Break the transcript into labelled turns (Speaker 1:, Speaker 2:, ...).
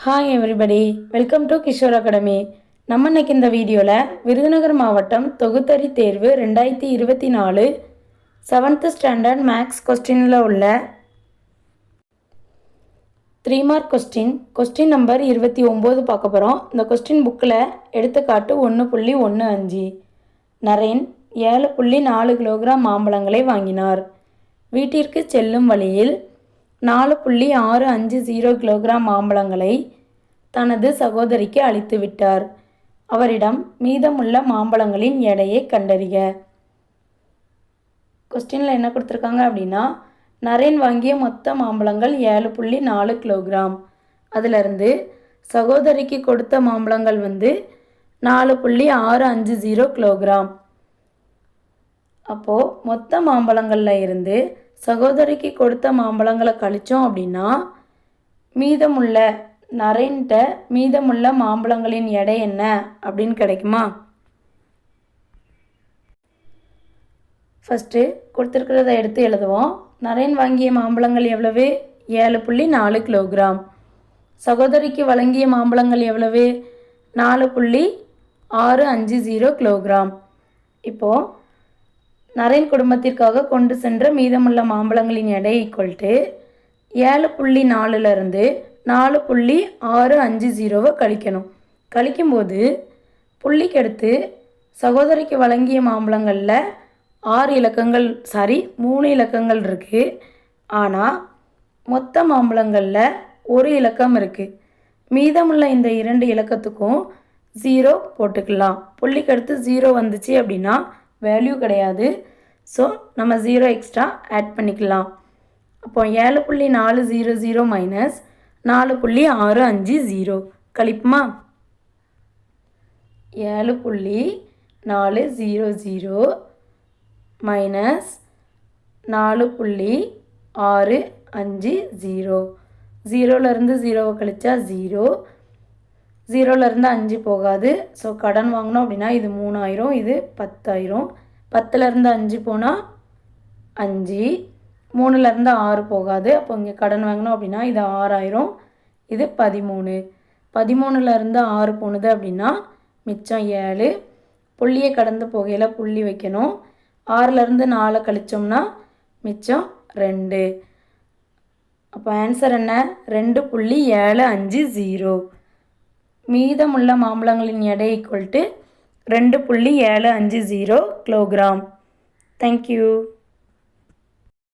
Speaker 1: Hi everybody, welcome to Kishore academy. நம்ம இன்னைக்கு இந்த வீடியோவில் விருதுநகர் மாவட்டம் தொகுத்தறி தேர்வு 2024 7th ஸ்டாண்டர்ட் மேக்ஸ் கொஸ்டினில் உள்ள 3 மார்க் கொஸ்டின் நம்பர் 29 பார்க்க போகிறோம். இந்த கொஸ்டின் புக்கில் எடுத்துக்காட்டு 1.15. நரேன் 7.4 கிலோகிராம் மாம்பழங்களை வாங்கினார். வீட்டிற்கு செல்லும் வழியில் 4.650 கிலோகிராம் மாம்பழங்களை தனது சகோதரிக்கு அளித்து விட்டார். அவரிடம் மீதமுள்ள மாம்பழங்களின் எடையை கண்டறிக. கொஸ்டினில் என்ன கொடுத்துருக்காங்க அப்படின்னா, நரேன் வாங்கிய மொத்த மாம்பழங்கள் 7.4 கிலோகிராம். அதிலிருந்து சகோதரிக்கு கொடுத்த மாம்பழங்கள் 4.650 கிலோகிராம். அப்போது மொத்த மாம்பழங்களில் இருந்து சகோதரிக்கு கொடுத்த மாம்பழங்களை கழித்தோம் அப்படின்னா மீதமுள்ள நரேன்கிட்ட மீதமுள்ள மாம்பழங்களின் எடை என்ன அப்படின்னு கிடைக்குமா? ஃபஸ்ட்டு கொடுத்துருக்கிறத எடுத்து எழுதுவோம். நரேன் வாங்கிய மாம்பழங்கள் எவ்வளவு? 7.4 கிலோகிராம். சகோதரிக்கு வழங்கிய மாம்பழங்கள் எவ்வளவு? 4.650 கிலோகிராம். இப்போது நரேன் குடும்பத்திற்காக கொண்டு சென்ற மீதமுள்ள மாம்பழங்களின் எடை ஈக்குவல் டு 7.4லிருந்து 4.650 கழிக்கணும். கழிக்கும்போது புள்ளிக்கு அடுத்து சகோதரிக்கு வழங்கிய மாம்பழங்களில் 3 இலக்கங்கள் இருக்குது. ஆனால் மொத்த மாம்பழங்களில் ஒரு இலக்கம் இருக்குது. மீதமுள்ள இந்த 2 இலக்கத்துக்கும் 0 போட்டுக்கலாம். புள்ளிக்கு அடுத்து 0 வந்துச்சு அப்படின்னா வேல்யூ கிடையாது. ஸோ நம்ம 0 எக்ஸ்ட்ரா ஆட் பண்ணிக்கலாம். அப்போ 7.400 மைனஸ் 4.650 கழிப்புமா? 7.400 மைனஸ் 4.650. 0லேருந்து 0 கழிச்சா 0, 0லேருந்து 5 போகாது. ஸோ கடன் வாங்கினோம் அப்படின்னா இது 3000, இது 10,000. 10லேருந்து 5 போனால் 5, 3லேருந்து 6 போகாது. அப்போ இங்கே கடன் வாங்கினோம் அப்படின்னா இது 6000, இது 13. 13லேருந்து 6 போனது அப்படின்னா மிச்சம் 7. புள்ளியை கடந்து போகையில் புள்ளி வைக்கணும். 6லேருந்து 4 கழிச்சோம்னா மிச்சம் 2. அப்போ ஆன்சர் என்ன? 2.750. மீதமுள்ள மாம்பழங்களின் எடை ஈக்குவல் டு 2.750 கிலோகிராம். தேங்க்யூ.